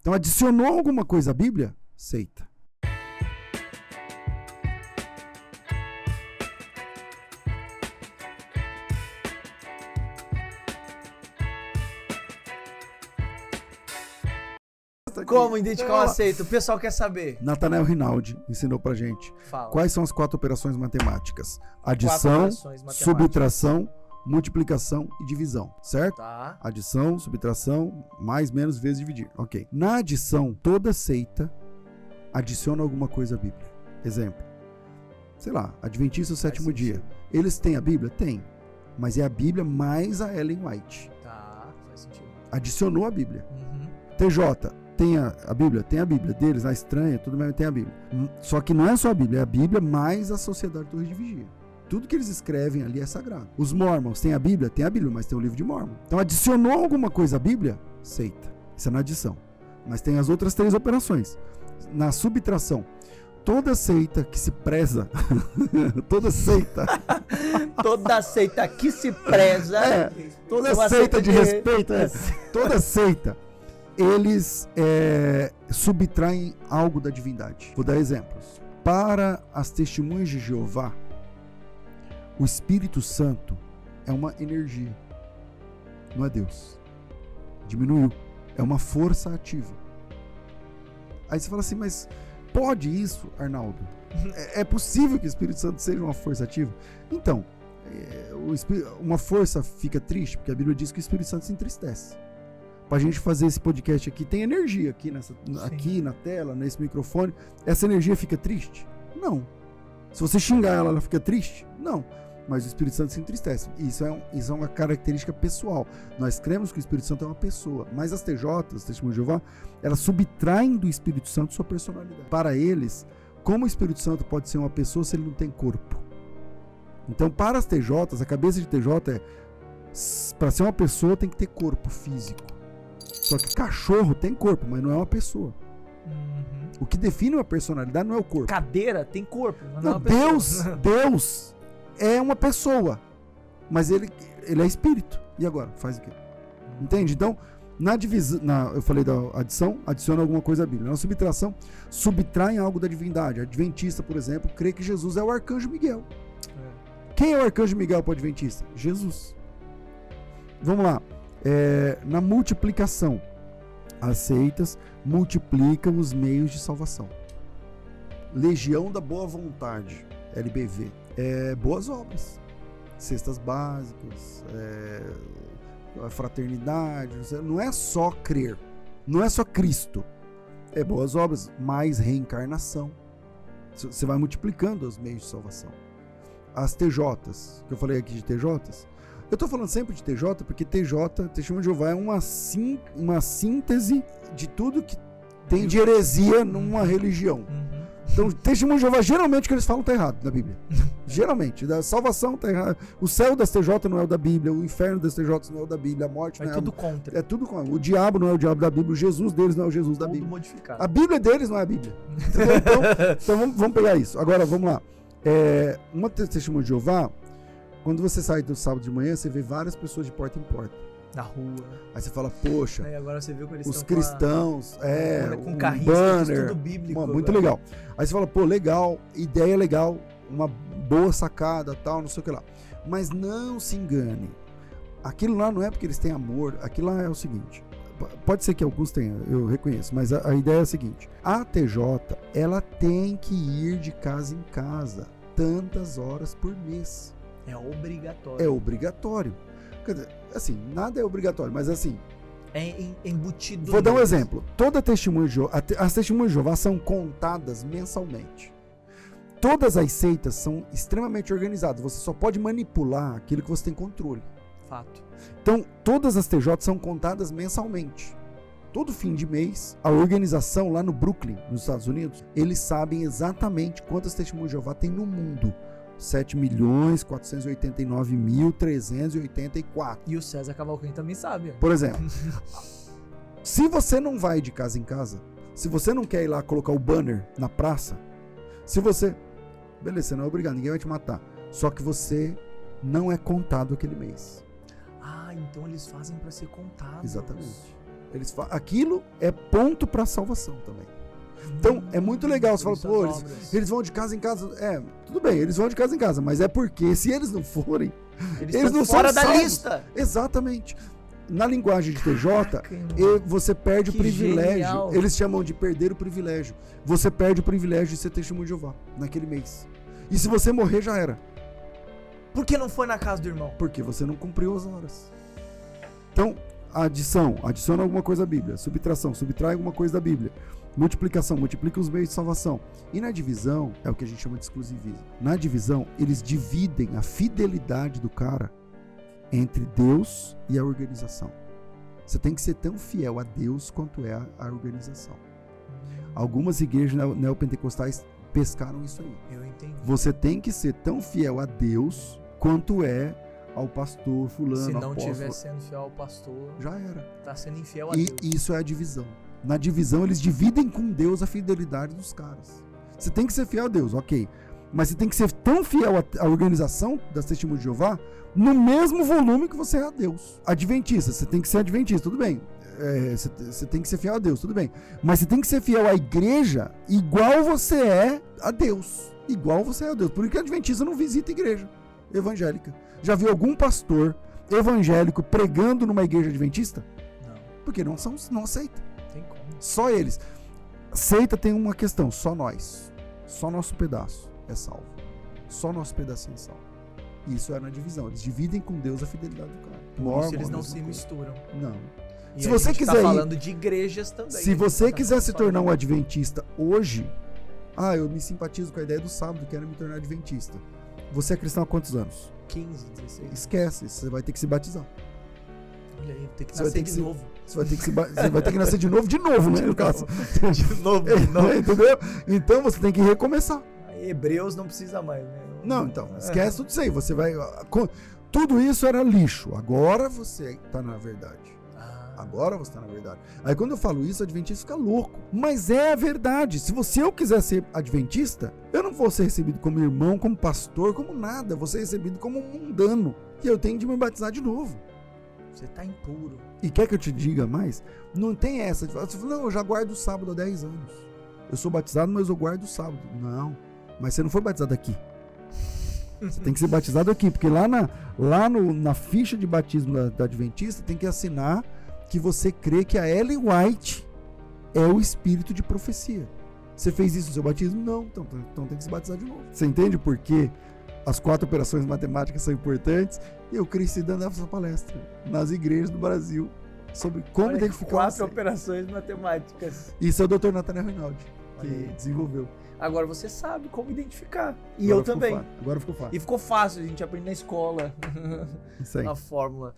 Então, adicionou alguma coisa à Bíblia? Seita. Como identificar uma seita? O pessoal quer saber. Nathanael Rinaldi ensinou pra gente. Fala. Quais são as 4 operações matemáticas? Adição, subtração, multiplicação e divisão, certo? Tá. Adição, subtração, mais, menos, vezes, dividir. Ok. Na adição, toda seita adiciona alguma coisa à Bíblia. Exemplo. Sei lá, Adventista do Sétimo Dia. Eles têm a Bíblia? Tem. Mas é a Bíblia mais a Ellen White. Tá, faz sentido. Adicionou a Bíblia. TJ, tem a Bíblia? Tem a Bíblia deles, a estranha, tudo mais, tem a Bíblia. Só que não é só a Bíblia, é a Bíblia mais a Sociedade Torre de Vigia. Tudo que eles escrevem ali é sagrado. Os Mormons têm a Bíblia? Tem a Bíblia, mas tem o livro de Mormon. Então adicionou alguma coisa à Bíblia? Seita. Isso é na adição. Mas tem as outras 3 operações. Na subtração, toda seita que se preza, toda seita que se preza, toda seita de respeito, toda seita, eles subtraem algo da divindade. Vou dar exemplos. Para as testemunhas de Jeová, o Espírito Santo é uma energia, não é Deus. Diminuiu. É uma força ativa. Aí você fala assim, mas pode isso, Arnaldo? É possível que o Espírito Santo seja uma força ativa? Então, uma força fica triste, porque a Bíblia diz que o Espírito Santo se entristece. Pra gente fazer esse podcast aqui, tem energia aqui na tela, nesse microfone. Essa energia fica triste? Não. Se você xingar ela, ela fica triste? Não. Mas o Espírito Santo se entristece. Isso é uma característica pessoal. Nós cremos que o Espírito Santo é uma pessoa. Mas as TJs, as Testemunhas de Jeová, elas subtraem do Espírito Santo sua personalidade. Para eles, como o Espírito Santo pode ser uma pessoa se ele não tem corpo? Então, para as TJs, a cabeça de TJ para ser uma pessoa tem que ter corpo físico. Só que cachorro tem corpo, mas não é uma pessoa. O que define uma personalidade não é o corpo. Cadeira tem corpo, mas não é uma pessoa. Deus é uma pessoa, mas ele é espírito. E agora? Faz o quê? Entende? Então, na divisão, eu falei da adição, adiciona alguma coisa à Bíblia. Na subtração, subtraem algo da divindade. A Adventista, por exemplo, crê que Jesus é o Arcanjo Miguel. Quem é o Arcanjo Miguel para o Adventista? Jesus. Vamos lá. Na multiplicação, as seitas multiplicam os meios de salvação. Legião da Boa Vontade, LBV, boas obras, cestas básicas, fraternidade, não é só crer, não é só Cristo, é boas obras, mais reencarnação. Você vai multiplicando os meios de salvação. As TJs, que eu falei aqui de TJs, eu estou falando sempre de TJ porque Testemunho de Jeová, é uma síntese de tudo que tem de heresia numa religião. Então, Testemunho de Jeová, geralmente o que eles falam está errado na Bíblia. Geralmente. Da salvação está errado. O céu das TJ não é o da Bíblia. O inferno das TJ não é o da Bíblia. A morte não é tudo contra. É tudo contra. O diabo não é o diabo da Bíblia. O Jesus deles não é o Jesus da Bíblia. Tudo modificado. A Bíblia deles não é a Bíblia. Então vamos pegar isso. Agora, vamos lá. Uma Testemunho de Jeová, quando você sai do sábado de manhã, você vê várias pessoas de porta em porta. Na rua. Aí você fala, poxa, aí agora você viu que eles os cristãos, com um carrinhos, banner, tudo bíblico, muito legal. Aí você fala, pô, legal, ideia legal, uma boa sacada, tal, não sei o que lá. Mas não se engane, aquilo lá não é porque eles têm amor, aquilo lá é o seguinte, pode ser que alguns tenham, eu reconheço, mas a ideia é a seguinte, a TJ, ela tem que ir de casa em casa, tantas horas por mês. É obrigatório. É obrigatório. Quer dizer, assim, nada é obrigatório, mas assim... É embutido. Vou dar um exemplo. Toda Testemunha de Jeová, as Testemunhas de Jeová são contadas mensalmente. Todas as seitas são extremamente organizadas. Você só pode manipular aquilo que você tem controle. Fato. Então, todas as TJ são contadas mensalmente. Todo fim de mês, a organização lá no Brooklyn, nos Estados Unidos, eles sabem exatamente quantas Testemunhas de Jeová tem no mundo. 7.489.384. E o César Cavalcante também sabe. Por exemplo, se você não vai de casa em casa, se você não quer ir lá colocar o banner na praça, se você... Beleza, você não é obrigado, ninguém vai te matar. Só que você não é contado aquele mês. Ah, então eles fazem para ser contados. Exatamente. Aquilo é ponto para salvação também. Então, é muito legal. Você fala, pô, eles vão de casa em casa. Tudo bem, eles vão de casa em casa, mas é porque se eles não forem, eles não fora são da salvos. lista. Exatamente. Na linguagem de TJ, você perde o privilégio. Genial. Eles chamam de perder o privilégio. Você perde o privilégio de ser testemunho de Jeová naquele mês. E se você morrer, já era. Por que não foi na casa do irmão? Porque você não cumpriu as horas. Então, adiciona alguma coisa à Bíblia. Subtração, subtrai alguma coisa da Bíblia. Multiplicação, multiplica os meios de salvação. E na divisão, é o que a gente chama de exclusivismo. Na divisão, eles dividem a fidelidade do cara entre Deus e a organização. Você tem que ser tão fiel a Deus quanto é a organização. Algumas igrejas neopentecostais pescaram isso aí. Eu entendi. Você tem que ser tão fiel a Deus quanto é ao pastor fulano, Se não apóstolo. estiver sendo fiel ao pastor, Já era. tá sendo infiel a Deus. E isso é a divisão. Na divisão, eles dividem com Deus a fidelidade dos caras. Você tem que ser fiel a Deus, ok. Mas você tem que ser tão fiel à organização das Testemunhas de Jeová no mesmo volume que você é a Deus. Adventista, você tem que ser adventista, tudo bem. Você tem que ser fiel a Deus, tudo bem. Mas você tem que ser fiel à igreja igual você é a Deus. Igual você é a Deus. Por isso que adventista não visita igreja evangélica. Já viu algum pastor evangélico pregando numa igreja adventista? Não. Porque não aceita. Tem como. Só eles. Seita tem uma questão, só nós. Só nosso pedaço é salvo. Só nosso pedacinho é salvo. Isso é na divisão. Eles dividem com Deus a fidelidade do cara. Por isso eles não se misturam. Não. E Se a você gente quiser tá falando de igrejas também. Se você quiser se tornar um adventista hoje, eu me simpatizo com a ideia do sábado, quero me tornar adventista. Você é cristão há quantos anos? 15, 16. Esquece, você vai ter que se batizar. Olha aí, tem que Você vai nascer ter que de novo. Você vai ter que nascer de novo, né, no caso. De novo. Entendeu? Então você tem que recomeçar. Aí, Hebreus não precisa mais, né? Não, então, esquece tudo isso aí. Você vai. Tudo isso era lixo. Agora você está na verdade. Agora você está na verdade. Aí quando eu falo isso, o adventista fica louco. Mas é a verdade. Se eu quiser ser adventista, eu não vou ser recebido como irmão, como pastor, como nada. Eu vou ser recebido como um mundano. E eu tenho de me batizar de novo. Você está impuro. E quer que eu te diga mais? Não tem essa. Você fala, não, eu já guardo o sábado há 10 anos. Eu sou batizado, mas eu guardo o sábado. Não. Mas você não foi batizado aqui. Você tem que ser batizado aqui. Porque lá na ficha de batismo da adventista, tem que assinar que você crê que a Ellen White é o espírito de profecia. Você fez isso no seu batismo? Não. Então tem que se batizar de novo. Você entende por quê? As 4 operações matemáticas são importantes. E eu cresci dando essa palestra nas igrejas do Brasil sobre como identificar 4 operações matemáticas. Isso é o Dr. Nathaniel Rinaldi que desenvolveu. Agora você sabe como identificar. E Agora eu também. Agora ficou fácil. E ficou fácil, a gente aprende na escola. Isso aí. A fórmula.